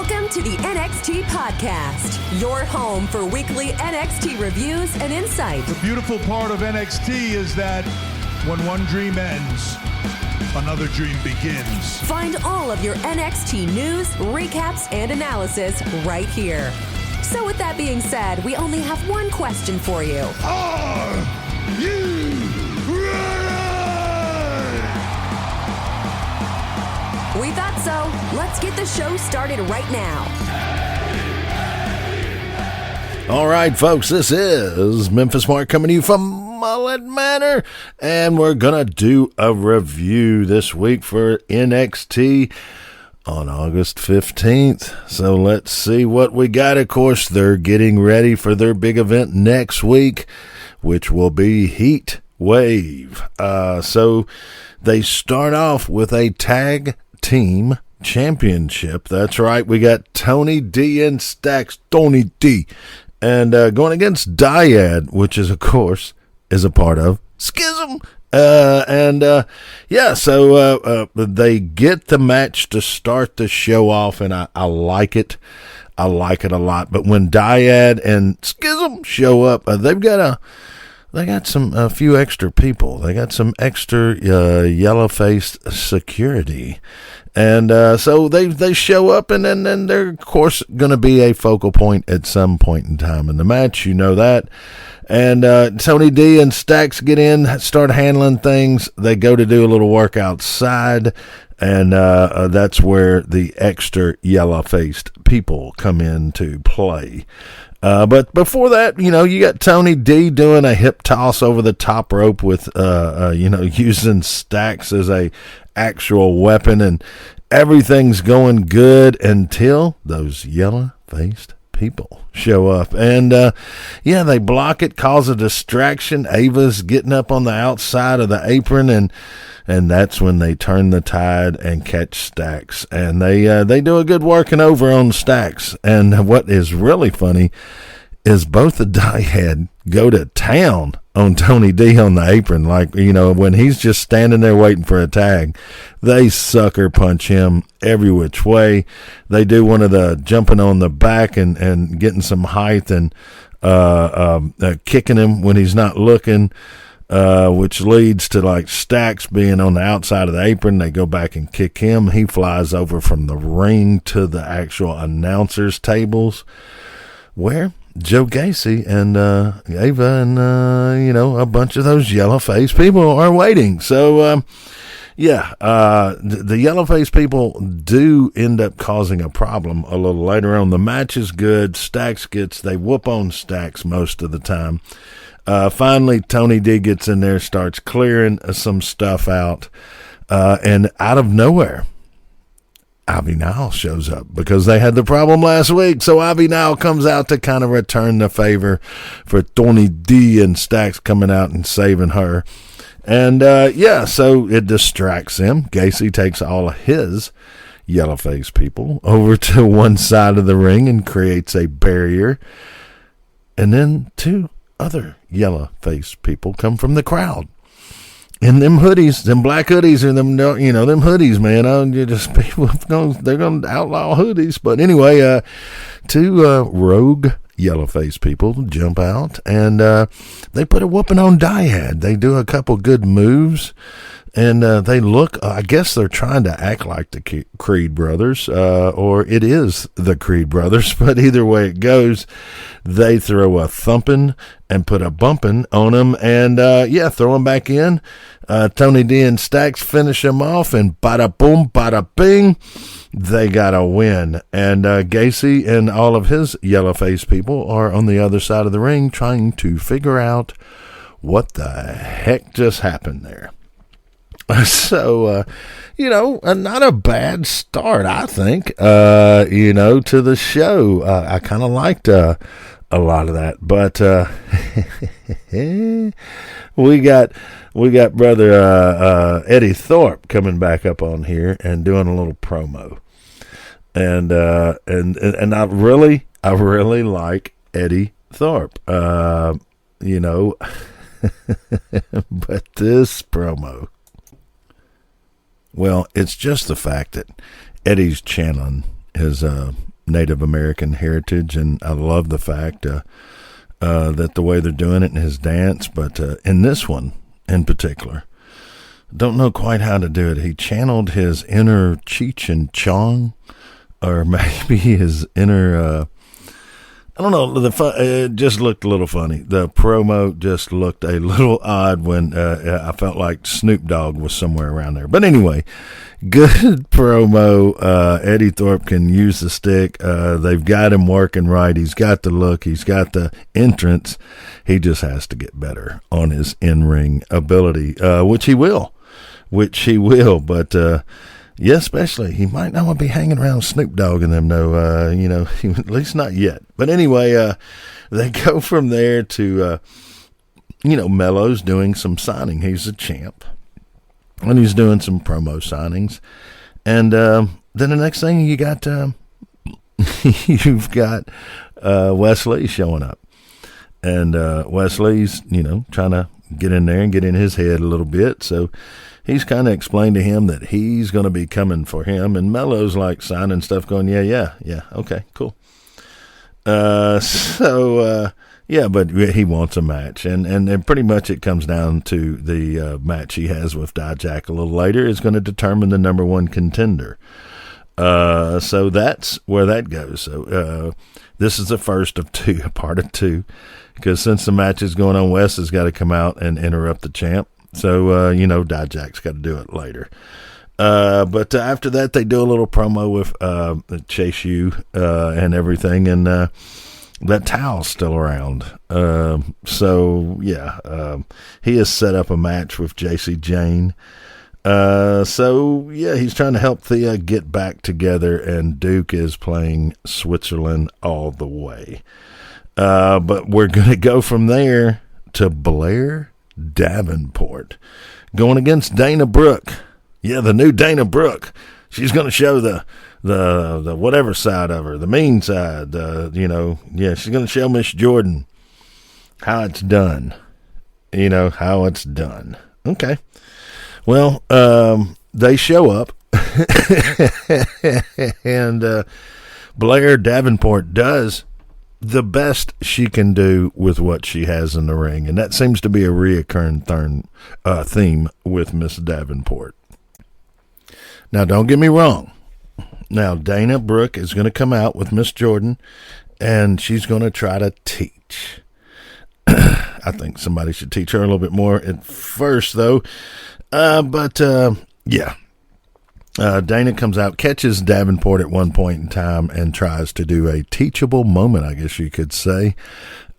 Welcome to the NXT Podcast, your home for weekly NXT reviews and insight. The beautiful part of NXT is that when one dream ends, another dream begins. Find all of your NXT news, recaps, and analysis right here. So with that being said, we only have one question for you. Are you ready? We thought so. Let's get the show started right now. All right, folks, this is Memphis Mark coming to you from Mullet Manor, and we're going to do a review this week for NXT on August 15th. So let's see what we got. Of course, they're getting ready for their big event next week, which will be Heat Wave. So they start off with a tag team championship. That's right. We got Tony D and Stacks, Tony D, and going against Dijak, which is, of course, is a part of Schism. So they get the match to start the show off, and I like it. I like it a lot. But when Dijak and Schism show up, they got a few extra people. They got some extra yellow-faced security. And so they show up, and then they're, of course, going to be a focal point at some point in time in the match. You know that. And Tony D and Stacks get in, start handling things. They go to do a little work outside, and that's where the extra yellow-faced people come into play. But before that, you got Tony D doing a hip toss over the top rope with, using Stacks as a actual weapon, and everything's going good until those yellow-faced people show up. And, they block it, cause a distraction. Ava's getting up on the outside of the apron, and that's when they turn the tide and catch Stacks. And they do a good working over on Stacks. And what is really funny is both the Dijak go to town on Tony D on the apron. Like, when he's just standing there waiting for a tag, they sucker punch him every which way. They do one of the jumping on the back and getting some height and kicking him when he's not looking. Which leads to like Stacks being on the outside of the apron. They go back and kick him. He flies over from the ring to the actual announcers tables where Joe Gacy and Ava and a bunch of those yellow-faced people are waiting. So the yellow-faced people do end up causing a problem a little later on. The match is good. They whoop on Stacks most of the time. Finally, Tony D gets in there, starts clearing some stuff out, and out of nowhere, Ivy Nile shows up because they had the problem last week. So Ivy Nile comes out to kind of return the favor for Tony D and Stacks coming out and saving her. And, so it distracts him. Gacy takes all of his yellow-faced people over to one side of the ring and creates a barrier. And then two other yellow-faced people come from the crowd. And them hoodies, them black hoodies, or them hoodies, man. They're going to outlaw hoodies. But anyway, two rogue yellow-faced people jump out, and they put a whooping on Dijak. They do a couple good moves, and they look, I guess they're trying to act like the Creed brothers, or it is the Creed brothers. But either way it goes, they throw a thumping and put a bumping on them, and throw them back in. Tony D and Stacks finish them off, and bada boom, bada bing, they got a win. And Gacy and all of his yellow-faced people are on the other side of the ring trying to figure out what the heck just happened there. So, not a bad start, I think, to the show. I kind of liked a lot of that, but we got brother Eddie Thorpe coming back up on here and doing a little promo, and I really like Eddie Thorpe, but this promo. Well, it's just the fact that Eddie's channeling his Native American heritage, and I love the fact that the way they're doing it in his dance. But in this one in particular, don't know quite how to do it. He channeled his inner Cheech and Chong, or maybe his inner I don't know. It just looked a little funny. The promo just looked a little odd when I felt like Snoop Dogg was somewhere around there. But anyway, good promo. Eddie Thorpe can use the stick. They've got him working right. He's got the look. He's got the entrance. He just has to get better on his in-ring ability, which he will. But yeah, especially he might not want to be hanging around Snoop Dogg and them, no, at least not yet. But anyway, they go from there to, Mello's doing some signing. He's a champ, and he's doing some promo signings. And then the next thing you got, you've got Wesley showing up. And Wesley's, trying to get in there and get in his head a little bit. So he's kind of explained to him that he's going to be coming for him. And Mello's like signing stuff going, yeah, okay, cool. But he wants a match. And pretty much it comes down to the match he has with Dijak a little later is going to determine the number one contender. So that's where that goes. So this is the first of two, part of two. Because since the match is going on, Wes has got to come out and interrupt the champ. So, Dijak's got to do it later. But after that, they do a little promo with Chase U and everything. And that towel's still around. He has set up a match with JC Jane. He's trying to help Thea get back together. And Duke is playing Switzerland all the way. But we're going to go from there to Blair Davenport going against Dana Brooke. Yeah, the new Dana Brooke. She's going to show the whatever side of her, the mean side. She's going to show Miss Jordan how it's done. How it's done. Okay. Well, they show up and Blair Davenport does the best she can do with what she has in the ring. And that seems to be a reoccurring theme with Miss Davenport. Now, don't get me wrong. Now, Dana Brooke is going to come out with Miss Jordan, and she's going to try to teach. I think somebody should teach her a little bit more at first, though. Dana comes out, catches Davenport at one point in time, and tries to do a teachable moment, I guess you could say,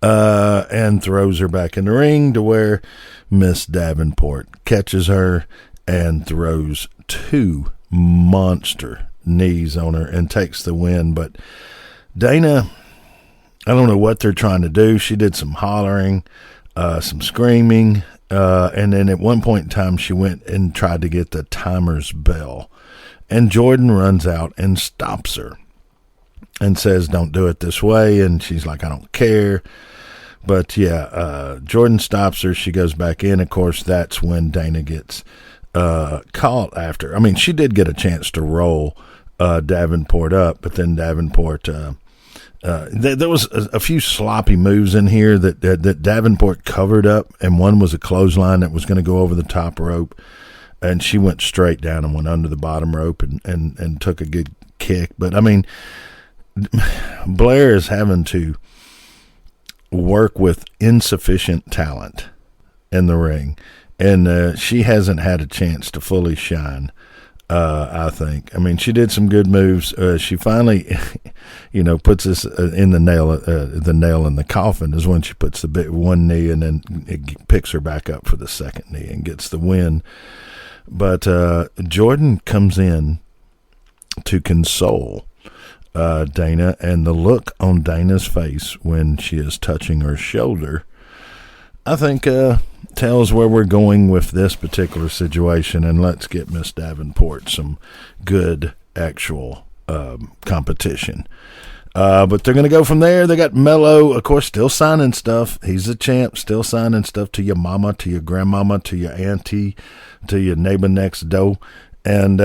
and throws her back in the ring to where Miss Davenport catches her and throws two monster knees on her and takes the win. But Dana, I don't know what they're trying to do. She did some hollering, some screaming, and then at one point in time she went and tried to get the timer's bell. And Jordan runs out and stops her and says, don't do it this way. And she's like, I don't care. But Jordan stops her. She goes back in. Of course, that's when Dana gets caught after. I mean, she did get a chance to roll Davenport up, but then Davenport, there was a few sloppy moves in here that Davenport covered up, and one was a clothesline that was going to go over the top rope. And she went straight down and went under the bottom rope and took a good kick. But, I mean, Blair is having to work with insufficient talent in the ring. And she hasn't had a chance to fully shine, I think. I mean, she did some good moves. She finally, puts this in the nail in the coffin is when she puts the one knee and then it picks her back up for the second knee and gets the win. But Jordan comes in to console Dana, and the look on Dana's face when she is touching her shoulder, I think, tells where we're going with this particular situation. And let's get Miss Davenport some good actual competition. But they're going to go from there. They got Mello, of course, still signing stuff. He's the champ, still signing stuff to your mama, to your grandmama, to your auntie, to your neighbor next door. And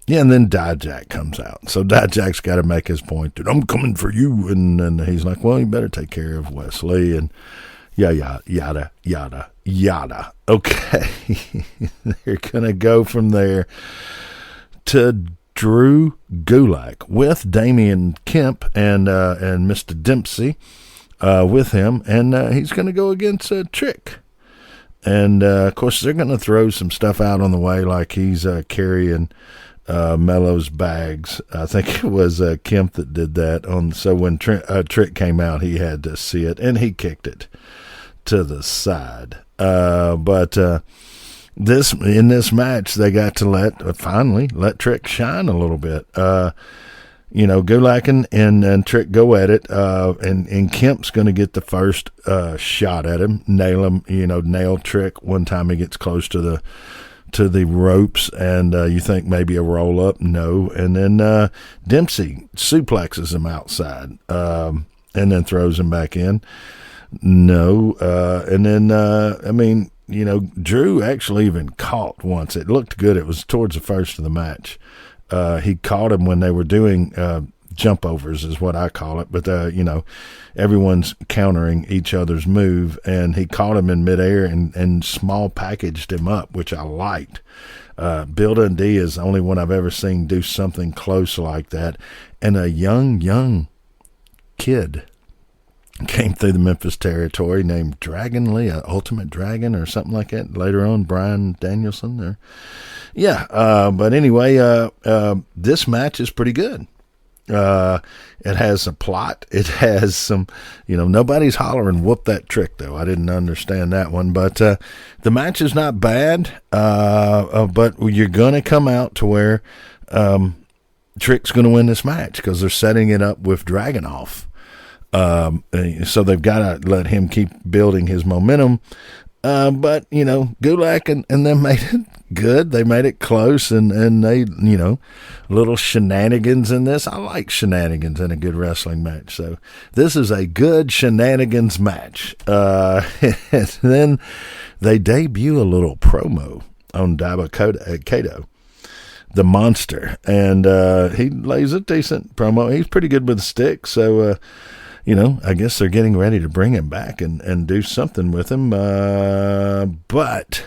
Yeah, and then Dijak comes out. So Dijak's got to make his point that I'm coming for you. And he's like, well, you better take care of Wesley. And yada, yada, yada. Okay. They're going to go from there to Drew Gulak with Damian Kemp and Mr. Dempsey with him. And he's going to go against Trick. And, of course, they're going to throw some stuff out on the way like he's carrying Mello's bags. I think it was Kemp that did that. So when Trick came out, he had to see it, and he kicked it to the side. But in this match, they got to finally let Trick shine a little bit. Gulak and Trick go at it, and Kemp's going to get the first shot at him, nail Trick one time he gets close to the ropes, and you think maybe a roll up, no, and then Dempsey suplexes him outside, and then throws him back in, no, and then Drew actually even caught once. It looked good. It was towards the first of the match. He caught him when they were doing jump overs is what I call it, but everyone's countering each other's move, and he caught him in midair and small packaged him up, which I liked. Bill Dundee is the only one I've ever seen do something close like that, and a young kid came through the Memphis territory named Dragon Lee, Ultimate Dragon or something like that. Later on, Brian Danielson. But anyway, this match is pretty good. It has a plot. It has some, nobody's hollering whoop that Trick, though. I didn't understand that one, but the match is not bad. But you're going to come out to where Trick's going to win this match because they're setting it up with Dragunov. So they've got to let him keep building his momentum. But, Gulak and them made it good. They made it close, and they, little shenanigans in this. I like shenanigans in a good wrestling match. So this is a good shenanigans match. And then they debut a little promo on Kato, the monster. And he lays a decent promo. He's pretty good with the stick, so I guess they're getting ready to bring him back and do something with him. But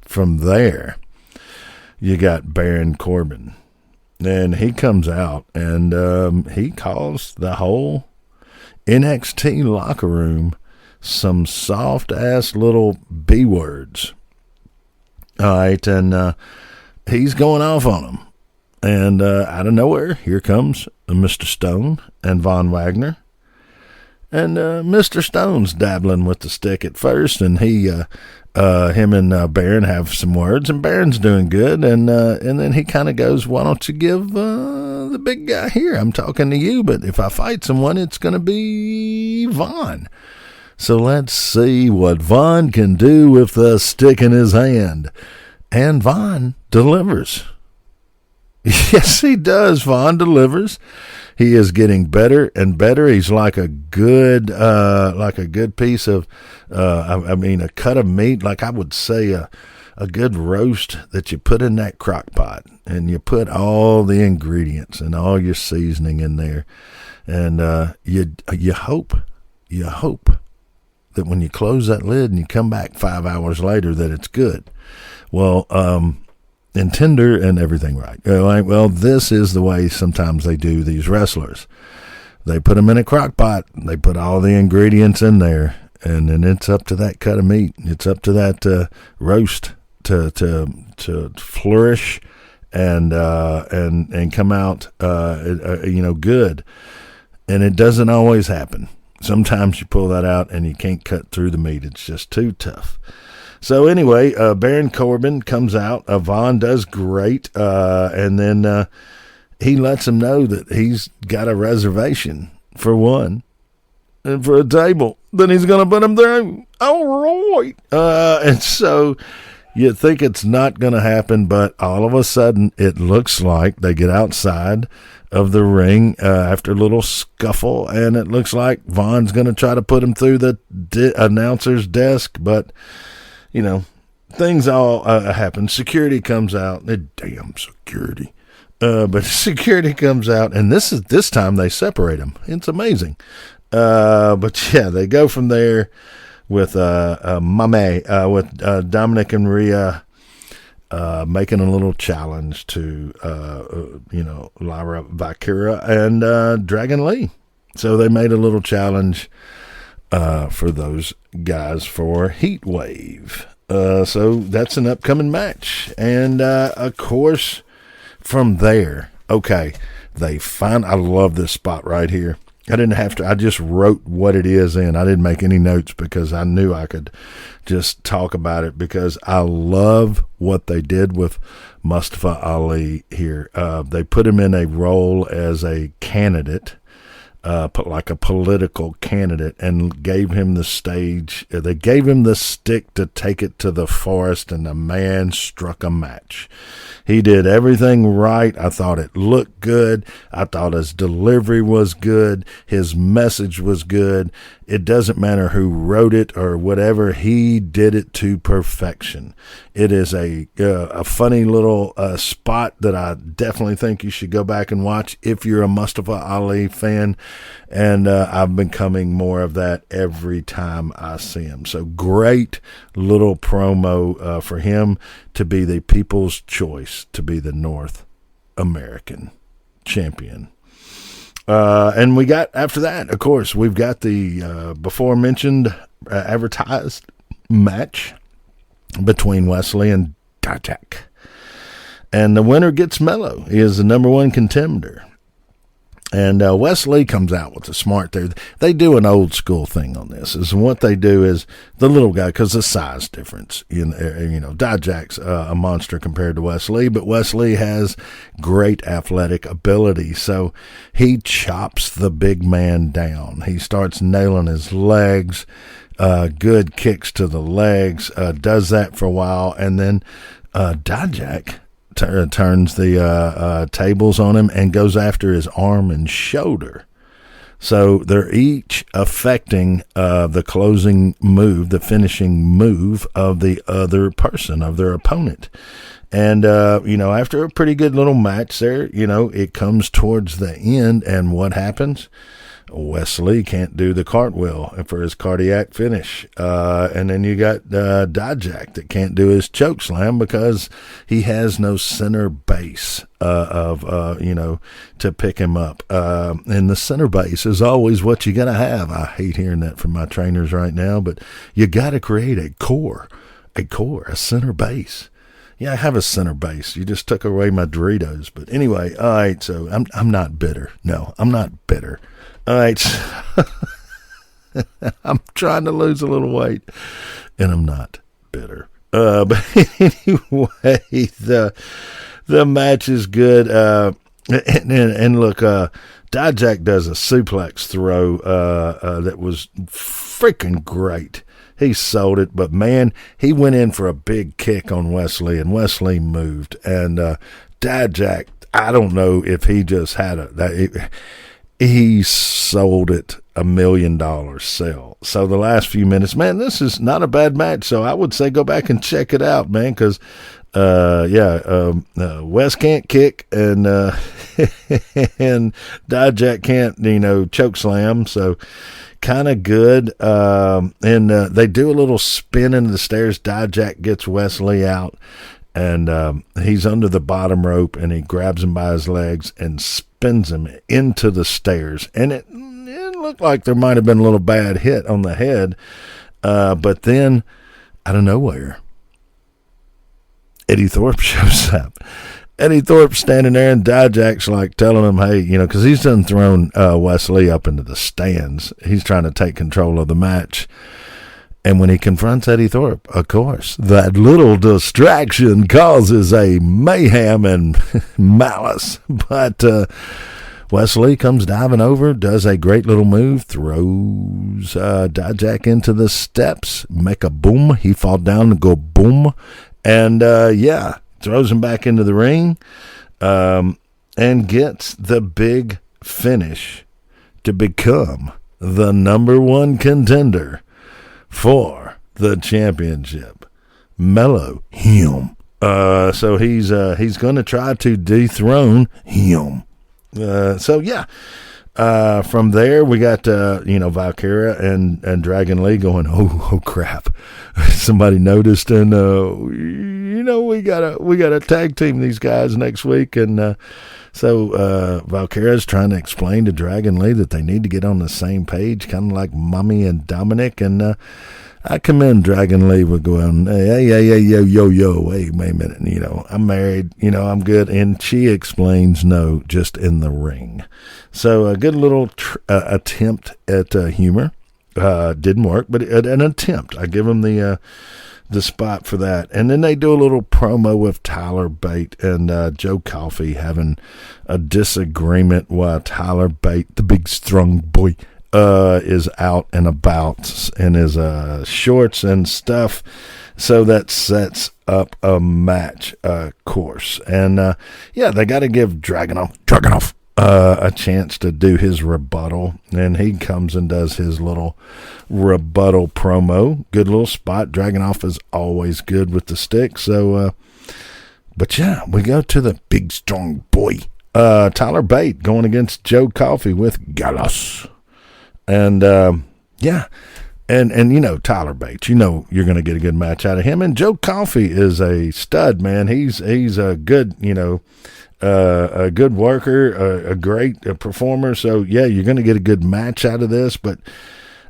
from there, you got Baron Corbin. And he comes out and he calls the whole NXT locker room some soft-ass little B words. All right, and he's going off on them. And out of nowhere, here comes Mr. Stone and Von Wagner. And Mr. Stone's dabbling with the stick at first, and him and Baron have some words, and Baron's doing good, and then he kind of goes, why don't you give the big guy here? I'm talking to you, but if I fight someone, it's going to be Von. So let's see what Von can do with the stick in his hand. And Von delivers. Yes, he does. Von delivers. He is getting better and better. He's like a good piece of, a cut of meat. Like I would say, a good roast that you put in that crock pot, and you put all the ingredients and all your seasoning in there, and you hope that when you close that lid and you come back 5 hours later that it's good. Well, and tender and everything right. Well, this is the way sometimes they do these wrestlers. They put them in a crock pot. They put all the ingredients in there, and then it's up to that cut of meat. It's up to that roast to flourish and come out good. And it doesn't always happen. Sometimes you pull that out and you can't cut through the meat. It's just too tough. So anyway, Baron Corbin comes out. Von does great, and then he lets him know that he's got a reservation for one and for a table. Then he's going to put him there. All right. And so you think it's not going to happen, but all of a sudden it looks like they get outside of the ring after a little scuffle, and it looks like Von's going to try to put him through the announcer's desk, but things all happen. Security comes out. Damn security. But security comes out, and this time they separate them. It's amazing. But yeah, they go from there with with Dominic and Rhea making a little challenge to Lyra Valkyria and Dragon Lee. So they made a little challenge for those guys for Heat Wave. So that's an upcoming match. And of course, from there, okay, I love this spot right here. I just wrote what it is in. I didn't make any notes because I knew I could just talk about it because I love what they did with Mustafa Ali here. They put him in a role as a candidate, like a political candidate, and gave him the stage. They gave him the stick to take it to the forest, and the man struck a match. He did everything right. I thought it looked good. I thought his delivery was good. His message was good. It doesn't matter who wrote it or whatever. He did it to perfection. It is a funny little spot that I definitely think you should go back and watch if you're a Mustafa Ali fan. And I've been becoming more of that every time I see him. So great little promo for him to be the people's choice to be the North American champion. And we got, after that, of course, we've got the before mentioned advertised match between Wesley and Dijak. And the winner gets Mello. He is the number one contender. And Wesley comes out with the smart there. They do an old school thing on this. And what they do is the little guy, because the size difference. Dijak's a monster compared to Wesley, but Wesley has great athletic ability. So he chops the big man down. He starts nailing his legs, good kicks to the legs, does that for a while. And then Dijak turns the tables on him and goes after his arm and shoulder. So they're each affecting the closing move, the finishing move of the other person, of their opponent. And, after a pretty good little match there, it comes towards the end, and what happens? Wesley can't do the cartwheel for his cardiac finish. And then you got Dijak that can't do his choke slam because he has no center base to pick him up. And the center base is always what you got to have. I hate hearing that from my trainers right now, but you got to create a core, a center base. Yeah, I have a center base. You just took away my Doritos. But anyway, all right, so I'm not bitter. No, I'm not bitter. All right, I'm trying to lose a little weight, and I'm not bitter. But anyway, the match is good. And look, Dijak does a suplex throw that was freaking great. He sold it, but man, he went in for a big kick on Wesley, and Wesley moved. And Dijak, I don't know if he just had he sold it $1 million sell. So the last few minutes, man, this is not a bad match. So I would say go back and check it out, man, because Wes can't kick, and and Dijak can't, choke slam. So kind of good. And they do a little spin into the stairs. Dijak gets Wesley out, and he's under the bottom rope, and he grabs him by his legs and spins him into the stairs. And it looked like there might have been a little bad hit on the head. But then, out of nowhere, Eddie Thorpe shows up. Eddie Thorpe's standing there, and Dijak's like telling him, hey, because he's done thrown Wesley up into the stands. He's trying to take control of the match. And when he confronts Eddie Thorpe, of course, that little distraction causes a mayhem and malice. But Wesley comes diving over, does a great little move, throws Dijak into the steps, make a boom. He fall down and go boom. And, throws him back into the ring and gets the big finish to become the number one contender for the championship. Mello him So he's going to try to dethrone him. From there we got Valkyria and Dragon Lee going, oh crap, somebody noticed, and we gotta tag team these guys next week. And so Valkyria's trying to explain to Dragon Lee that they need to get on the same page, kind of like Mommy and Dominic. And I commend Dragon Lee with going, hey, yo, wait a minute, I'm married, I'm good. And she explains, no, just in the ring. So a good little attempt at humor. Didn't work, but an attempt. I give him the spot for that. And then they do a little promo with Tyler Bate and Joe Coffey having a disagreement while Tyler Bate, the big strong boy, is out and about in his shorts and stuff. So that sets up a match course. And they got to give Dragunov a chance to do his rebuttal. And he comes and does his little rebuttal promo. Good little spot. Dragunov is always good with the stick. So, we go to the big strong boy. Tyler Bate going against Joe Coffey with Gallus. And Tyler Bates, you're going to get a good match out of him. And Joe Coffey is a stud, man. He's a good, a good worker, a great performer. So you're going to get a good match out of this. But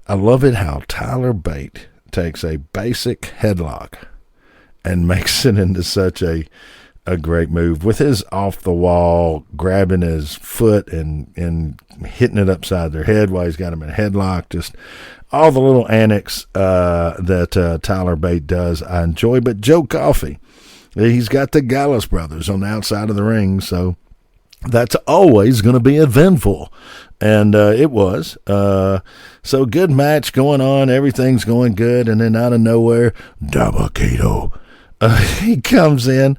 I love it how Tyler Bate takes a basic headlock and makes it into such a great move with his off the wall, grabbing his foot and hitting it upside their head while he's got him in a headlock. Just all the little antics that Tyler Bate does, I enjoy. But Joe Coffey, he's got the Gallus brothers on the outside of the ring, so that's always going to be eventful. And it was. So good match going on. Everything's going good. And then out of nowhere, Dabakato, he comes in.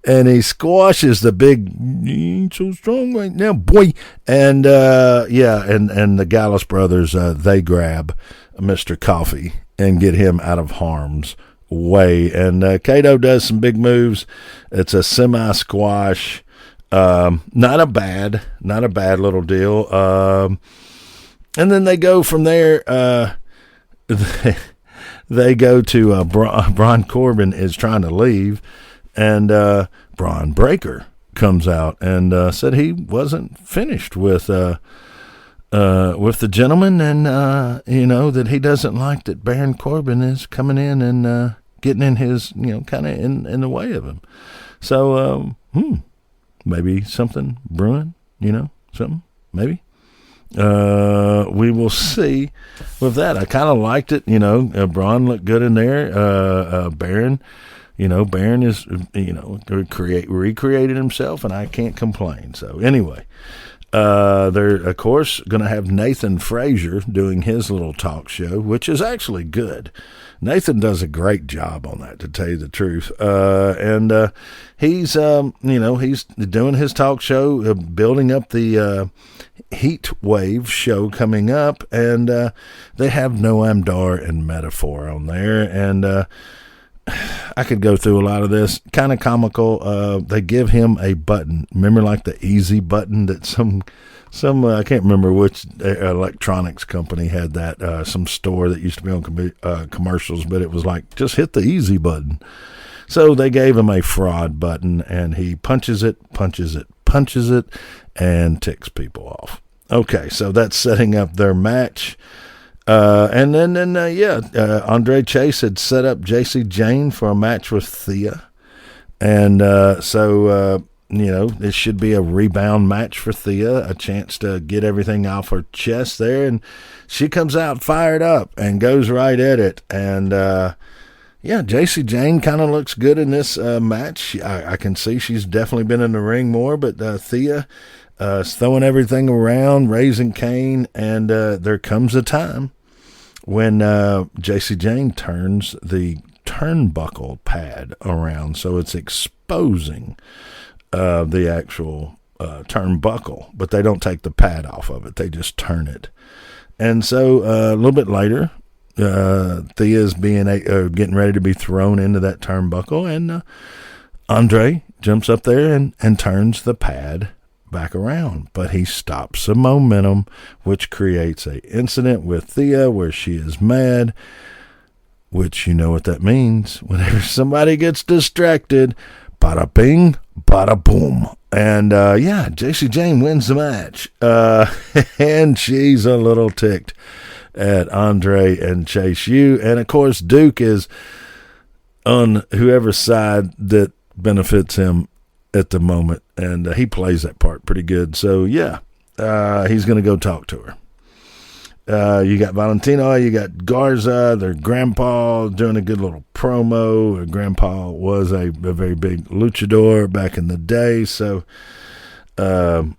And he squashes the big, you ain't so strong right now, boy. And, and the Gallus brothers, they grab Mr. Coffey and get him out of harm's way. And Kato does some big moves. It's a semi-squash. Not a bad little deal. And then they go from there. They go to Braun Corbin is trying to leave. And Braun Breaker comes out and said he wasn't finished with the gentleman, and that he doesn't like that Baron Corbin is coming in and getting in his kind of in the way of him. So maybe something brewing, something maybe. We will see with that. I kind of liked it. Braun looked good in there. Baron. Baron is, recreated himself, and I can't complain. So anyway, they're, of course, going to have Nathan Frazier doing his little talk show, which is actually good. Nathan does a great job on that, to tell you the truth. And he's doing his talk show, building up the Heat Wave show coming up, and they have Noam Dar and Metaphor on there, and I could go through a lot of this. Kind of comical. They give him a button. Remember, like the easy button that some I can't remember which electronics company had that. Some store that used to be on commercials, but it was like, just hit the easy button. So they gave him a fraud button, and he punches it, and ticks people off. Okay, so that's setting up their match. And then Andre Chase had set up JC Jane for a match with Thea. And this should be a rebound match for Thea, a chance to get everything off her chest there. And she comes out fired up and goes right at it. And, JC Jane kind of looks good in this match. I can see she's definitely been in the ring more, but Thea is throwing everything around, raising Cain, and there comes a time when JC Jane turns the turnbuckle pad around, so it's exposing the actual turnbuckle, but they don't take the pad off of it. They just turn it. And so a little bit later, Thea's getting ready to be thrown into that turnbuckle, and Andre jumps up there and turns the pad back around, but he stops the momentum, which creates a incident with Thea where she is mad, which you know what that means. Whenever somebody gets distracted, bada bing, bada boom. And JC Jane wins the match. And she's a little ticked at Andre and Chase U. And of course, Duke is on whoever's side that benefits him at the moment. And he plays that part pretty good. So, he's going to go talk to her. You got Valentino, you got Garza, their grandpa doing a good little promo. Her grandpa was a very big luchador back in the day, so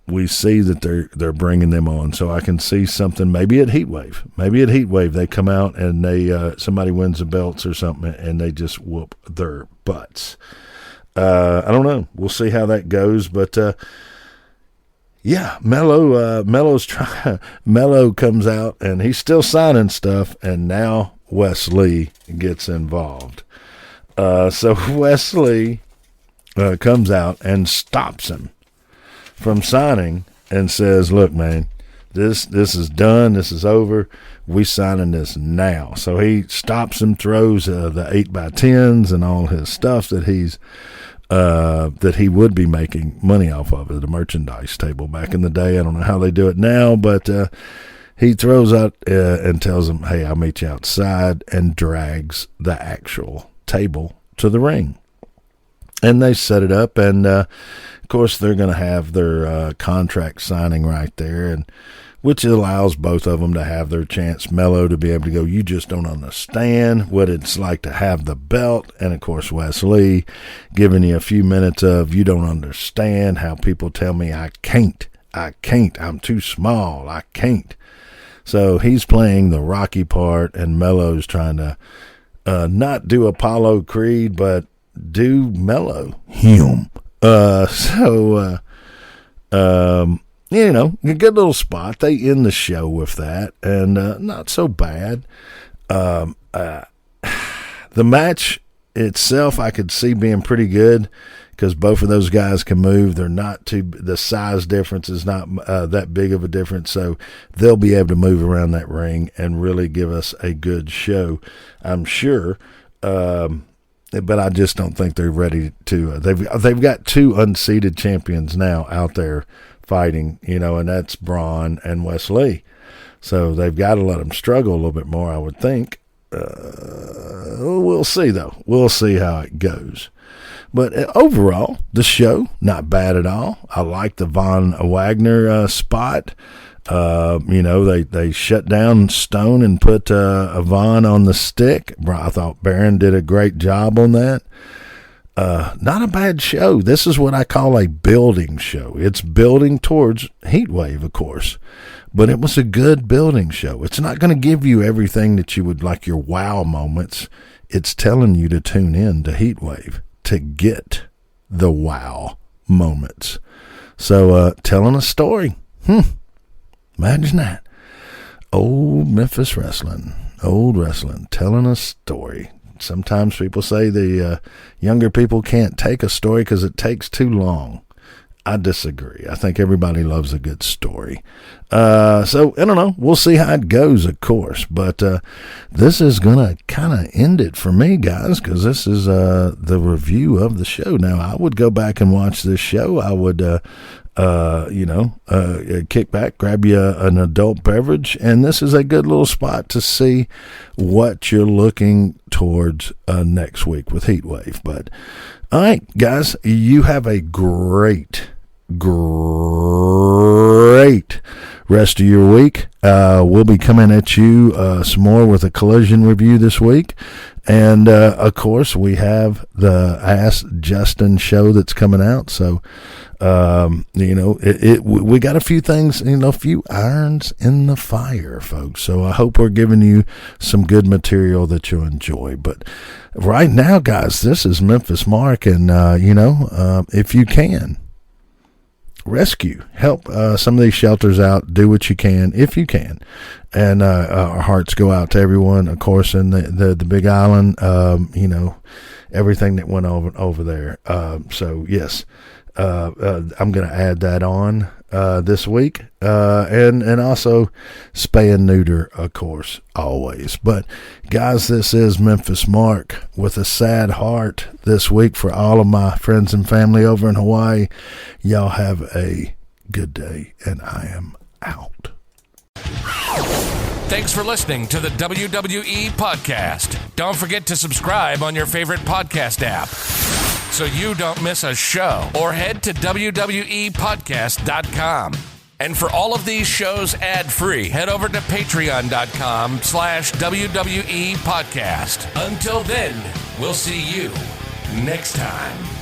we see that they're bringing them on. So I can see something maybe at Heatwave. Maybe at Heatwave they come out and they somebody wins the belts or something and they just whoop their butts. I don't know. We'll see how that goes, but Mello's trying. Mello comes out and he's still signing stuff, and now Wesley gets involved. So Wesley comes out and stops him from signing and says, "Look, man, this is done. This is over. We signing this now." So he stops him, throws the 8x10s and all his stuff that he would be making money off of at the merchandise table back in the day. I don't know how they do it now, but he throws out and tells him, "Hey, I'll meet you outside," and drags the actual table to the ring. And they set it up, and of course they're going to have their contract signing right there, and which allows both of them to have their chance. Mello to be able to go, "You just don't understand what it's like to have the belt." And, of course, Wesley giving you a few minutes of, "You don't understand how people tell me I can't, I'm too small, I can't." So he's playing the Rocky part, and Mello's trying to not do Apollo Creed, but do Mello him. A good little spot. They end the show with that, and not so bad. The match itself, I could see being pretty good because both of those guys can move. They're not the size difference is not that big of a difference, so they'll be able to move around that ring and really give us a good show, I'm sure. But I just don't think they're ready to. They've got two unseated champions now out there fighting, and that's Braun and Wesley. So they've got to let them struggle a little bit more, I would think. We'll see, though. We'll see how it goes. But overall, the show, not bad at all. I like the Von Wagner spot. They shut down Stone and put Von on the stick. I thought Baron did a great job on that. Not a bad show. This is what I call a building show. It's building towards Heatwave, of course, but it was a good building show. It's not going to give you everything that you would like your wow moments. It's telling you to tune in to Heatwave to get the wow moments. So, telling a story. Imagine that. Old Memphis wrestling, telling a story. Sometimes people say the younger people can't take a story because it takes too long. I disagree. I think everybody loves a good story. So, I don't know. We'll see how it goes, of course. But this is going to kind of end it for me, guys, because this is the review of the show. Now, I would go back and watch this show. I would kick back, grab you an adult beverage, and this is a good little spot to see what you're looking towards next week with Heatwave. But all right, guys, you have a great rest of your week. We'll be coming at you some more with a Collision review this week. And, of course, we have the Ask Justin show that's coming out. So, we got a few things, a few irons in the fire, folks. So I hope we're giving you some good material that you'll enjoy. But right now, guys, this is Memphis Mark. And, if you can, help some of these shelters out, do what you can if you can, and our hearts go out to everyone, of course, in the Big Island, everything that went over there. So yes, I'm going to add that on this week, and also spay and neuter, of course, always. But guys, this is Memphis Mark with a sad heart this week for all of my friends and family over in Hawaii. Y'all have a good day, and I am out. Thanks for listening to the WWE Podcast. Don't forget to subscribe on your favorite podcast app so you don't miss a show, or head to WWEpodcast.com. And for all of these shows ad-free, head over to patreon.com/WWE Podcast. Until then, we'll see you next time.